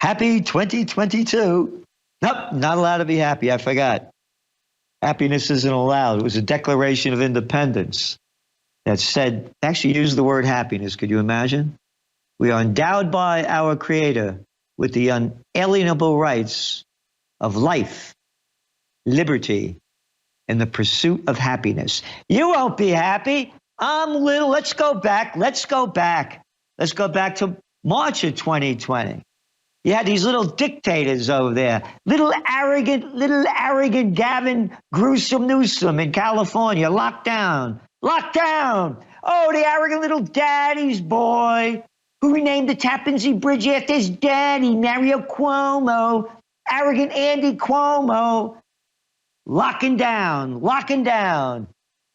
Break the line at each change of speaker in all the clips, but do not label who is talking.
Happy 2022. Nope, not allowed to be happy. I forgot. Happiness isn't allowed. It was a Declaration of Independence that said, actually used the word happiness. Could you imagine? We are endowed by our Creator with the unalienable rights of life, liberty, and the pursuit of happiness. You won't be happy. I'm little. Let's go back. Let's go back to March of 2020. You had these little dictators over there, little arrogant Gavin Newsome in California, locked down. Oh, the arrogant little daddy's boy who renamed the Tappan Zee Bridge after his daddy, Mario Cuomo, arrogant Andy Cuomo, locking down.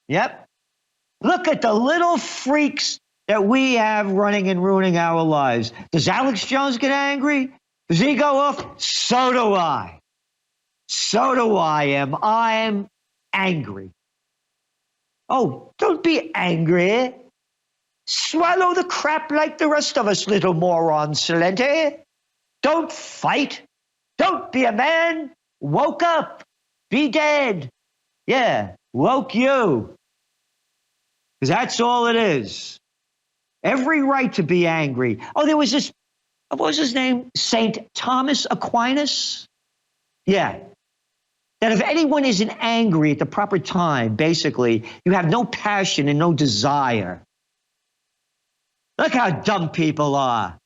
Yep. Look at the little freaks that we have running and ruining our lives. Does Alex Jones get angry? Does he go off? So do I. I am angry. Oh, don't be angry. Swallow the crap like the rest of us, little moron, Celente. Don't fight. Don't be a man. Woke up. Be dead. Yeah, woke you. Because that's all it is. Every right to be angry. Oh, there was this, what was his name? Saint Thomas Aquinas? Yeah. That if anyone isn't angry at the proper time, basically, you have no passion and no desire. Look how dumb people are.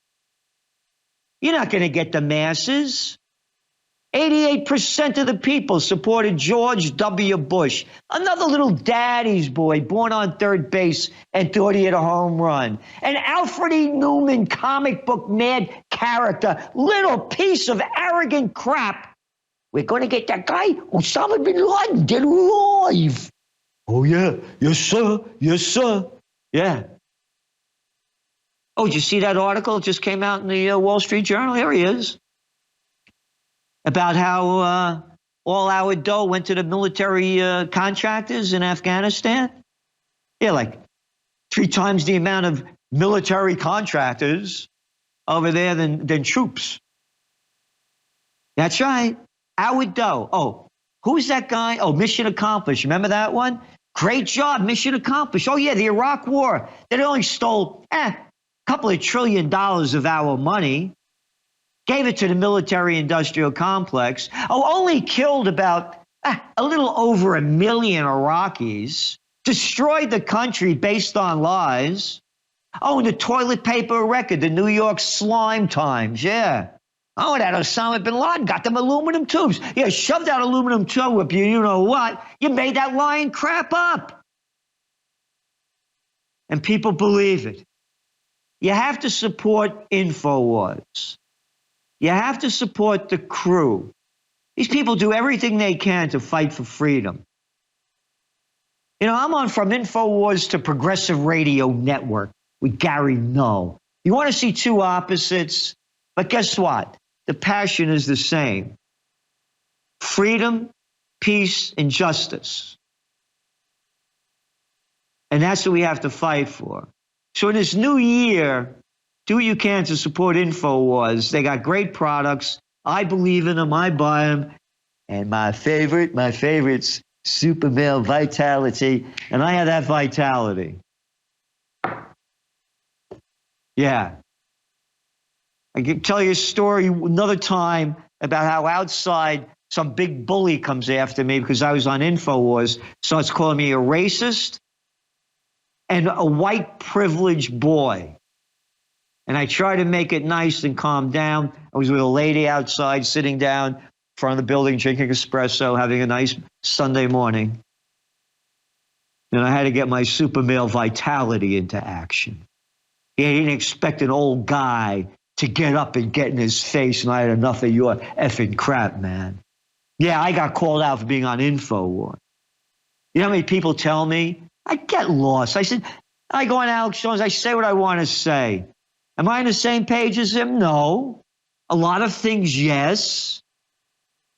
You're not going to get the masses. 88% of the people supported George W. Bush, another little daddy's boy born on third base and thought he had a home run. An Alfred E. Newman comic book mad character, little piece of arrogant crap. We're going to get that guy, Osama bin Laden, dead or alive. Oh, yeah. Yes, sir. Yeah. Oh, did you see that article? It just came out in the Wall Street Journal. Here he is. About how all our dough went to the military contractors in Afghanistan. Yeah, like 3 times the amount of military contractors over there than troops. That's right. Our dough. Oh, who's that guy? Oh, mission accomplished. Remember that one? Great job, mission accomplished. Oh, yeah, the Iraq War. They only stole a couple of $1 trillion of our money. Gave it to the military-industrial complex. Oh, only killed about a little over 1 million Iraqis. Destroyed the country based on lies. Oh, and the toilet paper record, the New York Slime Times, yeah. Oh, that Osama bin Laden got them aluminum tubes. Yeah, shoved that aluminum tube up you know what? You made that lying crap up. And people believe it. You have to support InfoWars. You have to support the crew. These people do everything they can to fight for freedom. You know, I'm on From InfoWars to Progressive Radio Network with Gary Null. You want to see two opposites? But guess what? The passion is the same. Freedom, peace, and justice. And that's what we have to fight for. So in this new year, do what you can to support InfoWars. They got great products. I believe in them. I buy them. And my favorite's Super Male Vitality. And I have that vitality. Yeah. I can tell you a story another time about how outside some big bully comes after me because I was on InfoWars, starts calling me a racist and a white privileged boy. And I try to make it nice and calm down. I was with a lady outside sitting down in front of the building, drinking espresso, having a nice Sunday morning. And I had to get my super male vitality into action. I didn't expect an old guy to get up and get in his face, and I had enough of your effing crap, man. Yeah, I got called out for being on InfoWars. You know how many people tell me? I get lost. I said, I go on Alex Jones, I say what I want to say. Am I on the same page as him? No. A lot of things, yes.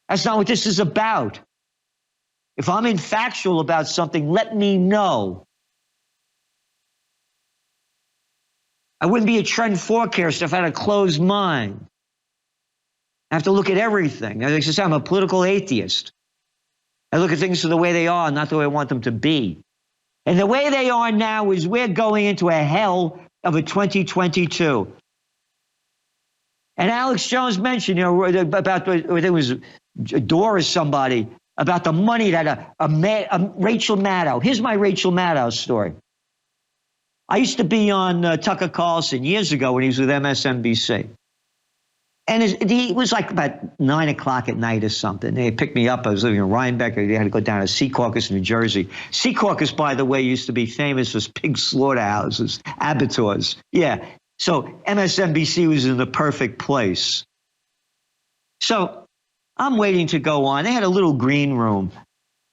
That's not what this is about. If I'm infactual about something, let me know. I wouldn't be a trend forecaster if I had a closed mind. I have to look at everything. As I say, I'm a political atheist. I look at things the way they are, not the way I want them to be. And the way they are now is we're going into a hell of a 2022. And Alex Jones mentioned, about, I think it was Doris somebody, about the money that Rachel Maddow. Here's my Rachel Maddow story. I used to be on Tucker Carlson years ago when he was with MSNBC. And it was like about 9 o'clock at night or something. They picked me up. I was living in Rhinebeck. They had to go down to Secaucus, New Jersey. Secaucus, by the way, used to be famous for pig slaughterhouses, abattoirs. Yeah. So MSNBC was in the perfect place. So I'm waiting to go on. They had a little green room.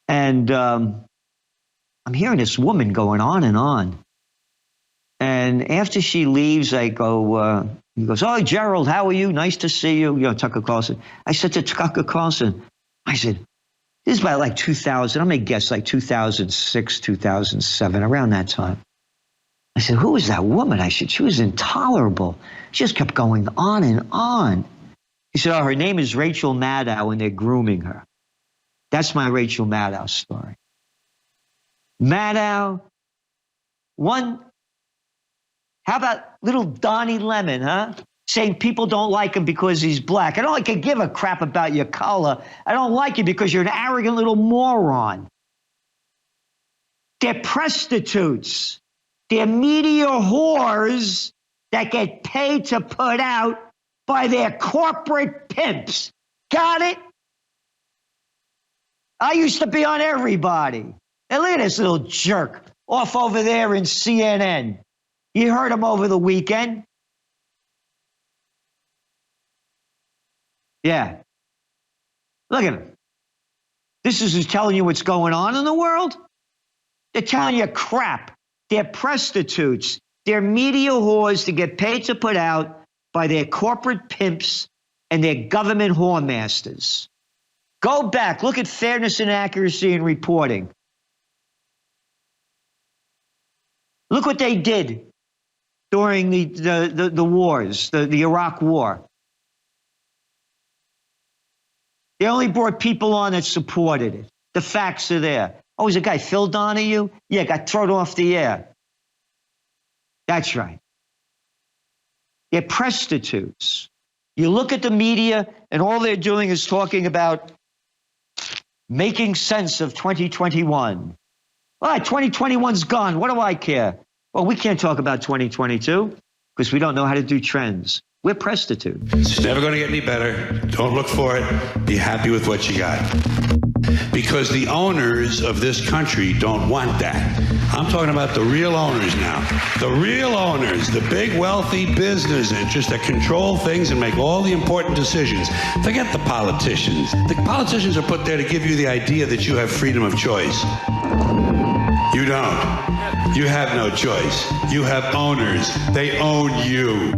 And I'm hearing this woman going on and on. And after she leaves, I go, he goes, "Oh, Gerald, how are you? Nice to see you." Tucker Carlson. I said to Tucker Carlson, I said, this is about like 2000, I'm going to guess like 2006, 2007, around that time. I said, who was that woman? I said, she was intolerable. She just kept going on and on. He said, oh, her name is Rachel Maddow and they're grooming her. That's my Rachel Maddow story. Maddow, how about little Donnie Lemon, huh? Saying people don't like him because he's black. I don't give a crap about your color. I don't like you because you're an arrogant little moron. They're prostitutes. They're media whores that get paid to put out by their corporate pimps. Got it? I used to be on everybody. And look at this little jerk off over there in CNN. You heard him over the weekend. Yeah. Look at him. This is who's telling you what's going on in the world? They're telling you crap. They're prostitutes. They're media whores to get paid to put out by their corporate pimps and their government whoremasters. Go back. Look at fairness and accuracy in reporting. Look what they did during the wars, the Iraq War. They only brought people on that supported it. The facts are there. Oh, is a guy Phil Donahue? Yeah, got thrown off the air. That's right. They're prostitutes. You look at the media, and all they're doing is talking about making sense of 2021. All right, 2021's gone. What do I care? Well, we can't talk about 2022 because we don't know how to do trends. We're prostitutes.
It's never going to get any better. Don't look for it. Be happy with what you got. Because the owners of this country don't want that. I'm talking about the real owners now. The real owners, the big wealthy business interests that control things and make all the important decisions. Forget the politicians. The politicians are put there to give you the idea that you have freedom of choice. You don't. You have no choice. You have owners. They own you.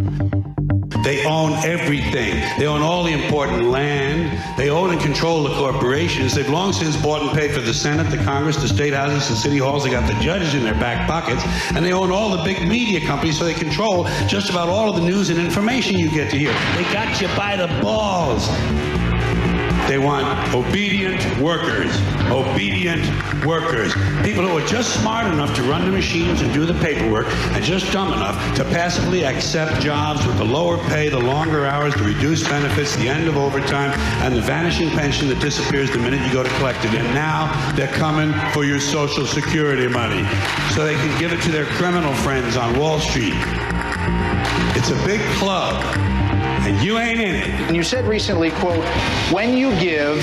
They own everything. They own all the important land. They own and control the corporations. They've long since bought and paid for the Senate, the Congress, the state houses, the city halls. They got the judges in their back pockets. And they own all the big media companies, so they control just about all of the news and information you get to hear. They got you by the balls. They want obedient workers. Obedient workers. People who are just smart enough to run the machines and do the paperwork and just dumb enough to passively accept jobs with the lower pay, the longer hours, the reduced benefits, the end of overtime, and the vanishing pension that disappears the minute you go to collect it. And now they're coming for your Social Security money so they can give it to their criminal friends on Wall Street. It's a big club. And you ain't in it.
And you said recently, quote, when you give,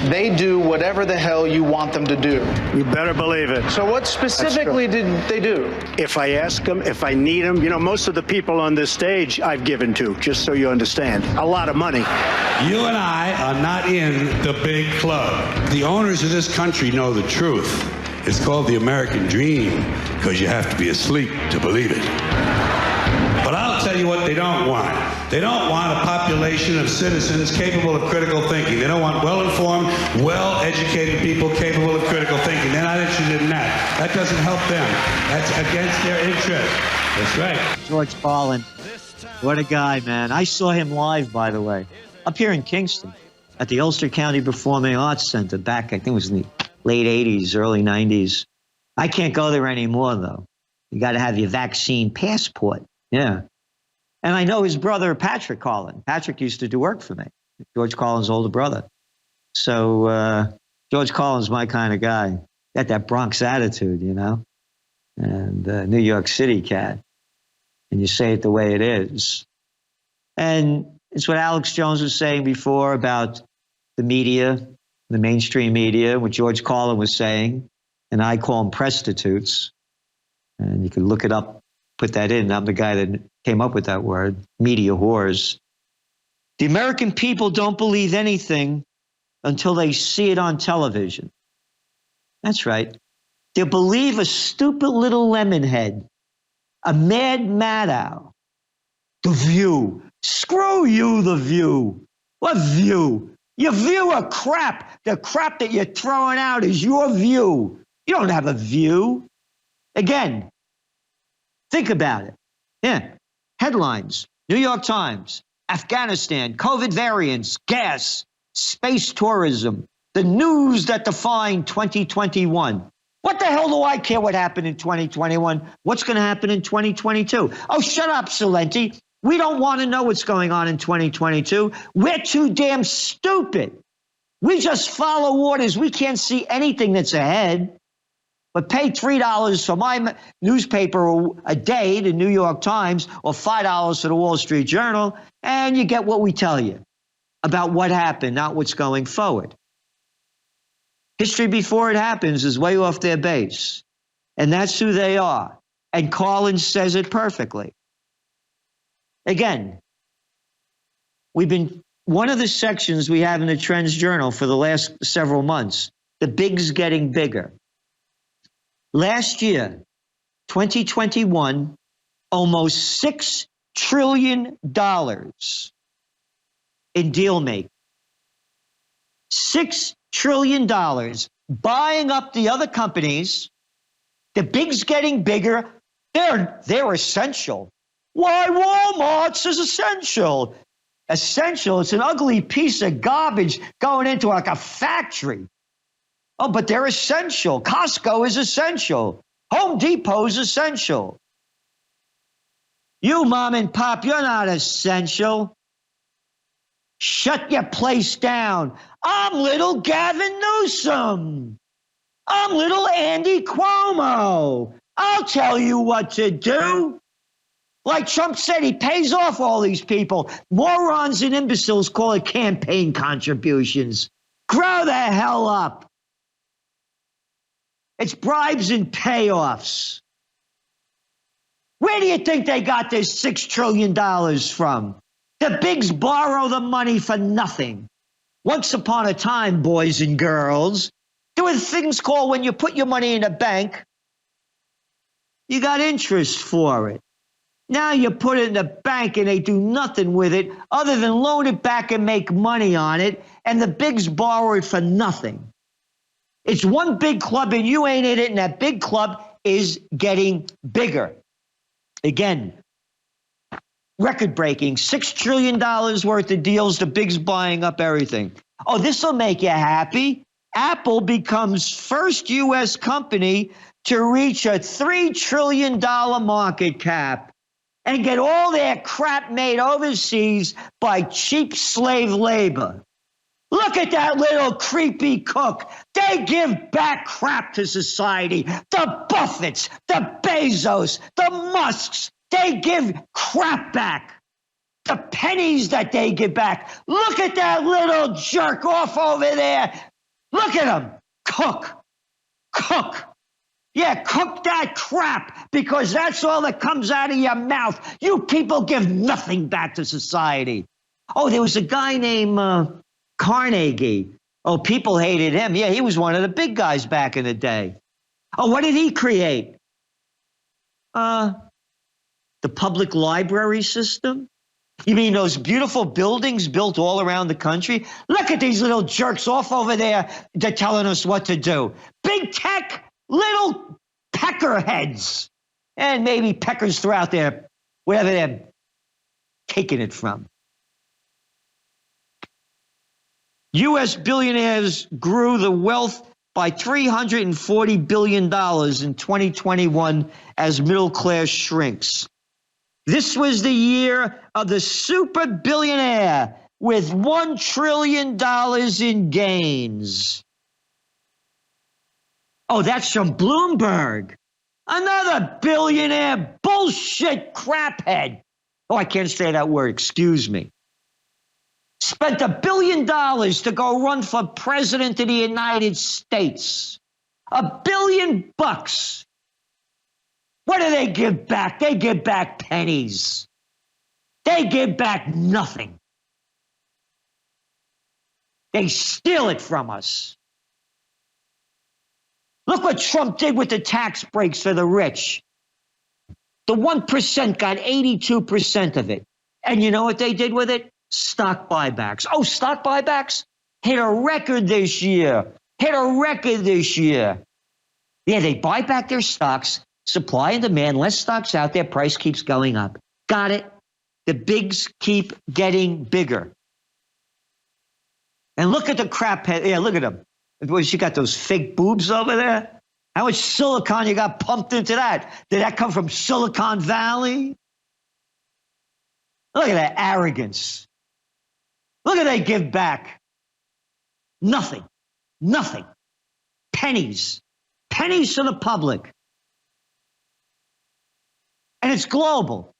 they do whatever the hell you want them to do.
You better believe it.
So what specifically did they do?
If I ask them, if I need them, most of the people on this stage I've given to, just so you understand. A lot of money.
You and I are not in the big club. The owners of this country know the truth. It's called the American dream because you have to be asleep to believe it. But I'll tell you what they don't want. They don't want a population of citizens capable of critical thinking. They don't want well-informed, well-educated people capable of critical thinking. They're not interested in that. That doesn't help them. That's against their interest. That's right.
George Carlin. What a guy, man. I saw him live, by the way. up here in Kingston at the Ulster County Performing Arts Center back, I think it was in the late 80s, early 90s. I can't go there anymore, though. You got to have your vaccine passport. Yeah. And I know his brother, Patrick Collin. Patrick used to do work for me, George Collin's older brother. So George Collin's my kind of guy. Got that Bronx attitude, you know, and New York City cat. And you say it the way it is. And it's what Alex Jones was saying before about the media, the mainstream media, what George Carlin was saying, and I call them prostitutes. And you can look it up, put that in. I'm the guy that came up with that word, media whores. The American people don't believe anything until they see it on television. That's right. They believe a stupid little lemonhead, a Mad Maddow, The View. Screw you, The View. What view? Your view of crap. The crap that you're throwing out is your view. You don't have a view. Again, think about it. Yeah. Headlines, New York Times, Afghanistan, COVID variants, gas, space tourism, the news that defined 2021. What the hell do I care what happened in 2021? What's going to happen in 2022? Oh, shut up, Celente. We don't want to know what's going on in 2022. We're too damn stupid. We just follow orders. We can't see anything that's ahead. But pay $3 for my newspaper a day, the New York Times, or $5 for the Wall Street Journal, and you get what we tell you about what happened, not what's going forward. History before it happens is way off their base. And that's who they are. And Collins says it perfectly. Again, one of the sections we have in the Trends Journal for the last several months, the big's getting bigger. Last year, 2021, almost $6 trillion in deal making. $6 trillion buying up the other companies. The big's getting bigger. They're essential. Why Walmart's is essential? Essential. It's an ugly piece of garbage going into like a factory. Oh, but they're essential. Costco is essential. Home Depot is essential. You, mom and pop, you're not essential. Shut your place down. I'm little Gavin Newsom. I'm little Andy Cuomo. I'll tell you what to do. Like Trump said, he pays off all these people. Morons and imbeciles call it campaign contributions. Grow the hell up. It's bribes and payoffs. Where do you think they got this $6 trillion from? The bigs borrow the money for nothing. Once upon a time, boys and girls, there were things called when you put your money in a bank, you got interest for it. Now you put it in the bank and they do nothing with it other than loan it back and make money on it, and the bigs borrow it for nothing. It's one big club and you ain't in it, and that big club is getting bigger. Again, record-breaking, $6 trillion worth of deals, the bigs buying up everything. Oh, this will make you happy. Apple becomes first U.S. company to reach a $3 trillion market cap and get all their crap made overseas by cheap slave labor. Look at that little creepy cook. They give back crap to society. The Buffetts, the Bezos, the Musks, they give crap back. The pennies that they give back. Look at that little jerk off over there. Look at him. Cook. Yeah, cook that crap, because that's all that comes out of your mouth. You people give nothing back to society. Oh, there was a guy named Carnegie. Oh, people hated him. Yeah, he was one of the big guys back in the day. Oh, what did he create? The public library system? You mean those beautiful buildings built all around the country? Look at these little jerks off over there. They're telling us what to do. Big tech, little peckerheads. And maybe peckers throughout there, wherever they're taking it from. U.S. billionaires grew the wealth by $340 billion in 2021 as middle class shrinks. This was the year of the super billionaire with $1 trillion in gains. Oh, that's from Bloomberg. Another billionaire bullshit craphead. Oh, I can't say that word, excuse me. Spent $1 billion to go run for president of the United States. $1 billion. What do they give back? They give back pennies. They give back nothing. They steal it from us. Look what Trump did with the tax breaks for the rich. The 1% got 82% of it. And you know what they did with it? Stock buybacks. Oh, stock buybacks hit a record this year. Yeah, they buy back their stocks, supply and demand, less stocks out there, price keeps going up. Got it? The bigs keep getting bigger. And look at the crap head. Yeah, look at them. She got those fake boobs over there. How much silicone you got pumped into that? Did that come from Silicon Valley? Look at that arrogance. Look at they give back. Nothing. Pennies to the public. And it's global.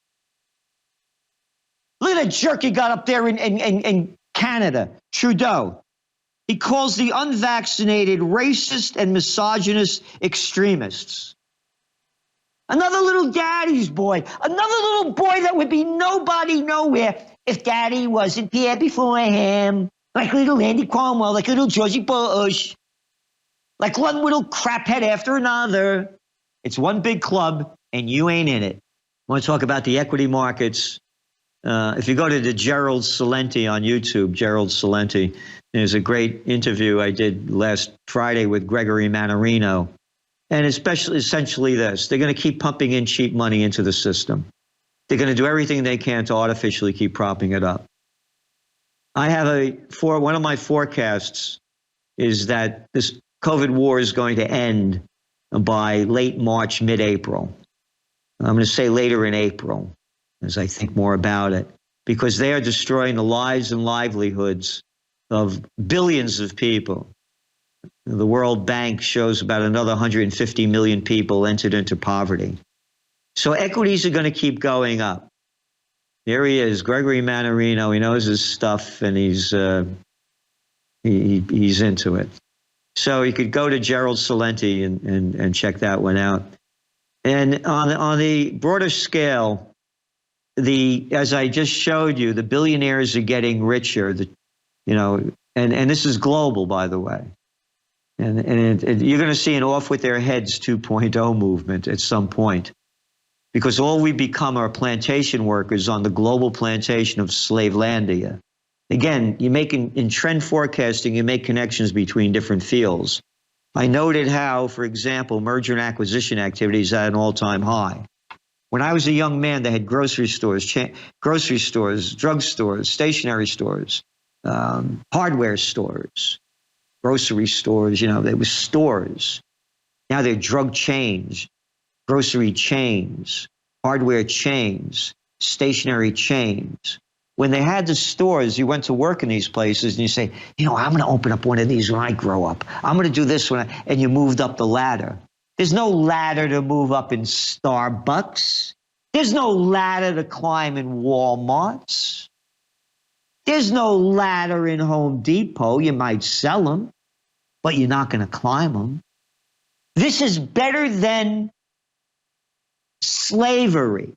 Look at that jerk he got up there in Canada, Trudeau. He calls the unvaccinated racist and misogynist extremists. Another little daddy's boy. Another little boy that would be nobody nowhere if daddy wasn't there before him. Like little Andy Cromwell, like little Georgie Bush. Like one little craphead after another. It's one big club, and you ain't in it. I want to talk about the equity markets. If you go to the Gerald Celente on YouTube, Gerald Celente, there's a great interview I did last Friday with Gregory Mannarino. And essentially this, they're going to keep pumping in cheap money into the system. They're going to do everything they can to artificially keep propping it up. I have one of my forecasts is that this COVID war is going to end by late March, mid-April. I'm going to say later in April, as I think more about it, because they are destroying the lives and livelihoods of billions of people. The World Bank shows about another 150 million people entered into poverty. So equities are going to keep going up. Here he is, Gregory Mannarino. He knows his stuff, and he's into it. So you could go to Gerald Celente and check that one out. And on the broader scale, as I just showed you, the billionaires are getting richer. And this is global, by the way. And you're going to see an off with their heads 2.0 movement at some point, because all we become are plantation workers on the global plantation of Slavelandia. Again, in trend forecasting, you make connections between different fields. I noted how, for example, merger and acquisition activity is at an all-time high. When I was a young man, they had grocery stores, drugstores, stationery stores, hardware stores, grocery stores. They were stores. Now they're drug chains, grocery chains, hardware chains, stationery chains. When they had the stores, you went to work in these places and you say, I'm going to open up one of these when I grow up. I'm going to do this and you moved up the ladder. There's no ladder to move up in Starbucks. There's no ladder to climb in Walmarts. There's no ladder in Home Depot. You might sell them, but you're not going to climb them. This is better than slavery.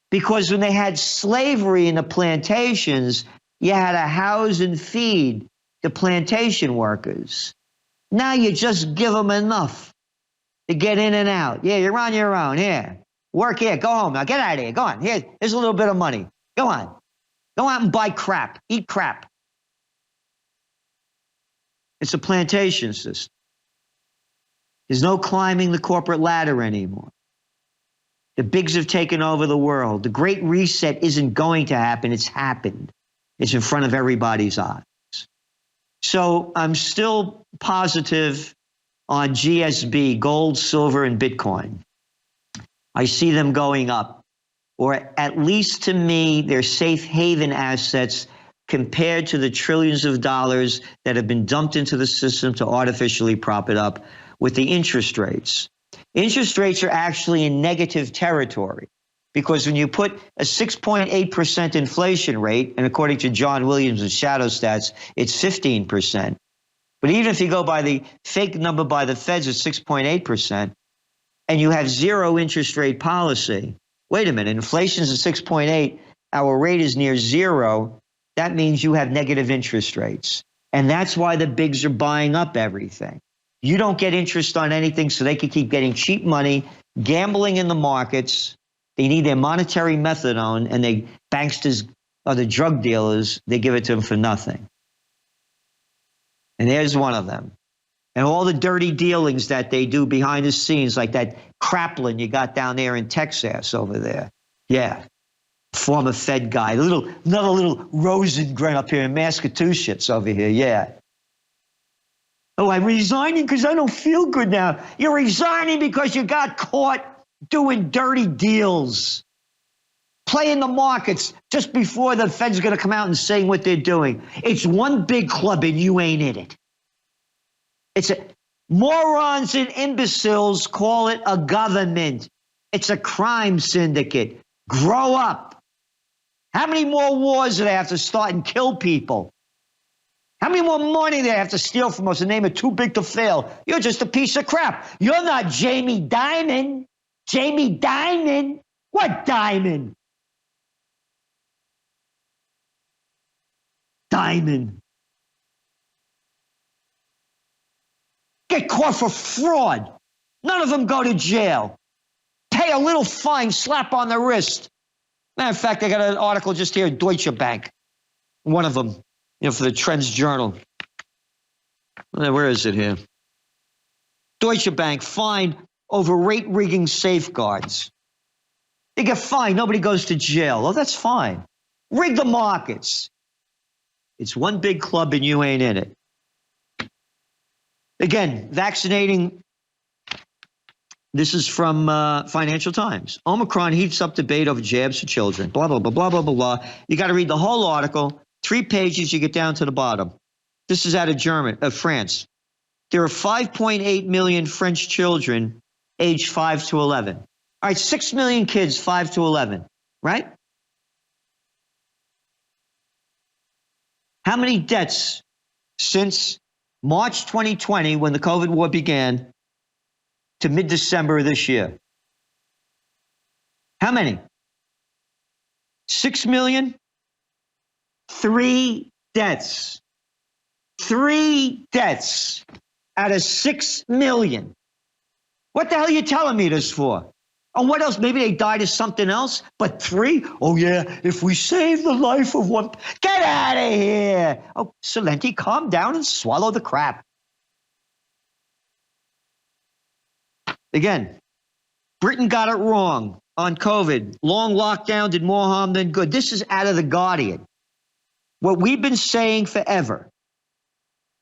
Because when they had slavery in the plantations, you had to house and feed the plantation workers. Now you just give them enough to get in and out. Yeah, you're on your own. Here, work here, go home. Now get out of here. Go on. Here's a little bit of money. Go on. Go out and buy crap. Eat crap. It's a plantation system. There's no climbing the corporate ladder anymore. The bigs have taken over the world. The Great Reset isn't going to happen. It's happened. It's in front of everybody's eyes. So I'm still positive on GSB, gold, silver, and Bitcoin. I see them going up, or at least to me, they're safe haven assets compared to the trillions of dollars that have been dumped into the system to artificially prop it up with the interest rates. Interest rates are actually in negative territory because when you put a 6.8% inflation rate, and according to John Williams and Shadow Stats, it's 15%. But even if you go by the fake number by the Feds at 6.8%, and you have zero interest rate policy, wait a minute, inflation is at 6.8, our rate is near zero, that means you have negative interest rates. And that's why the bigs are buying up everything. You don't get interest on anything, so they can keep getting cheap money, gambling in the markets. They need their monetary methadone, and the banksters or the drug dealers, they give it to them for nothing. And there's one of them. And all the dirty dealings that they do behind the scenes, like that Kraplin you got down there in Texas over there. Yeah. Former Fed guy. Another little Rosengren up here in Massachusetts over here. Yeah. Oh, I'm resigning because I don't feel good now. You're resigning because you got caught doing dirty deals. Playing the markets just before the Fed's going to come out and say what they're doing. It's one big club and you ain't in it. Morons and imbeciles call it a government. It's a crime syndicate. Grow up. How many more wars do they have to start and kill people? How many more money do they have to steal from us and name it too big to fail? You're just a piece of crap. You're not Jamie Dimon. Jamie Dimon? What Dimon? Dimon. Get caught for fraud. None of them go to jail. Pay a little fine, slap on the wrist. Matter of fact, I got an article just here, Deutsche Bank. One of them, for the Trends Journal. Where is it here? Deutsche Bank fined over rate rigging safeguards. They get fined. Nobody goes to jail. Oh, that's fine. Rig the markets. It's one big club and you ain't in it. Again, vaccinating. This is from Financial Times. Omicron heats up debate over jabs for children. Blah, blah, blah, blah, blah, blah, blah. You got to read the whole article. 3 pages, you get down to the bottom. This is out of France. There are 5.8 million French children aged 5 to 11. All right, 6 million kids 5 to 11, right? How many deaths since March 2020, when the COVID war began, to mid-December of this year? How many? 6 million? 3 deaths. 3 deaths out of 6 million. What the hell are you telling me this for? Oh, what else? Maybe they died of something else, but 3? Oh, yeah, if we save the life of one. Get out of here. Oh, Celente, calm down and swallow the crap. Again, Britain got it wrong on COVID. Long lockdown did more harm than good. This is out of The Guardian. What we've been saying forever.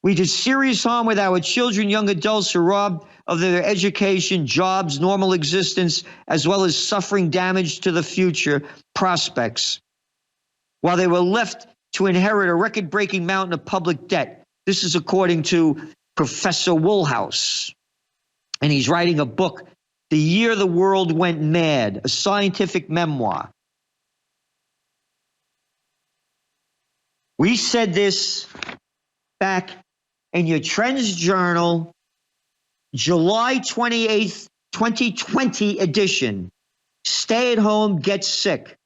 We did serious harm with our children, young adults who are robbed of their education, jobs, normal existence, as well as suffering damage to the future prospects, while they were left to inherit a record-breaking mountain of public debt. This is according to Professor Woolhouse. And he's writing a book, The Year the World Went Mad, a scientific memoir. We said this back in your Trends Journal, July 28th, 2020 edition. Stay at home, get sick.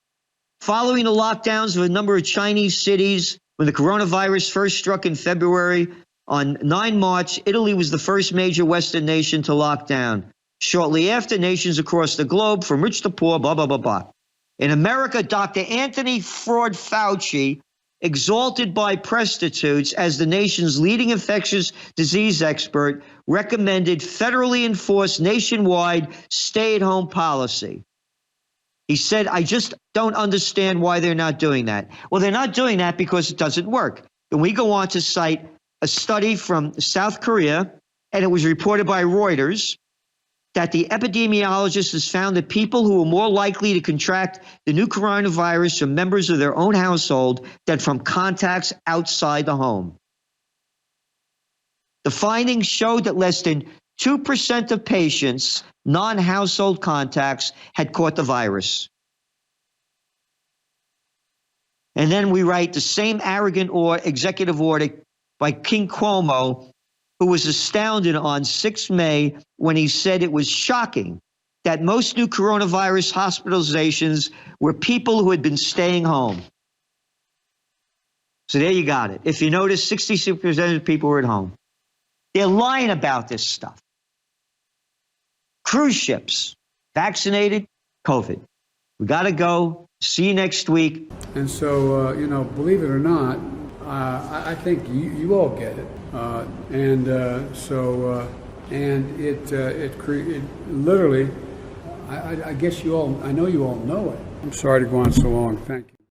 Following the lockdowns of a number of Chinese cities when the coronavirus first struck in February, on 9 March, Italy was the first major Western nation to lock down. Shortly after, nations across the globe, from rich to poor, blah, blah, blah, blah. In America, Dr. Anthony Fraud Fauci, exalted by prostitutes as the nation's leading infectious disease expert, recommended federally enforced nationwide stay-at-home policy. He said, I just don't understand why they're not doing that. Well, they're not doing that because it doesn't work. And we go on to cite a study from South Korea, and it was reported by Reuters, that the epidemiologist has found that people who are more likely to contract the new coronavirus are members of their own household than from contacts outside the home. The findings showed that less than 2% of patients, non-household contacts, had caught the virus. And then we write the same arrogant executive order by King Cuomo, who was astounded on 6 May when he said it was shocking that most new coronavirus hospitalizations were people who had been staying home. So there you got it. If you notice, 66% of people were at home. They're lying about this stuff. Cruise ships, vaccinated, COVID. We got to go. See you next week.
And so, believe it or not, I think you all get it. And it literally, I guess you all, I know you all know it. I'm sorry to go on so long. Thank you.